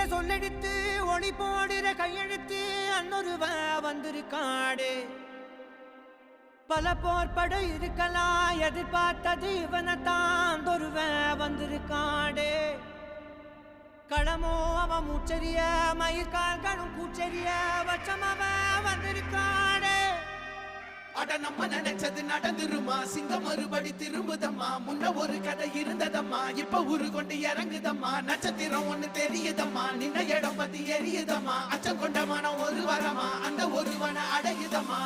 சொல்லெடுத்து ஒளி போடுற கையெழுத்து அன்னொருவ வந்திருக்காடு பல போர்பட இருக்கலாம் எதிர்பார்த்தது இவனைத்தான் ஒருவ வந்திருக்காடு களமோ அவன் மூச்சரிய மயிர்கால்களும் கூச்சரிய வச்சம் அவன் வந்திருக்காடு அட நம்ம நினைச்சது நடந்துருமா சிங்கம் மறுபடி திரும்புதம்மா முன்ன ஒரு கதை இருந்ததம்மா இப்ப உரு கொண்டு இறங்குதம்மா நட்சத்திரம் ஒண்ணு தெரியுதம்மா நின்ன இடம் பத்தி எரியுதம்மா அச்சம் கொண்ட மனம் ஒரு வரமா அந்த ஒருவனை அடையுதம்மா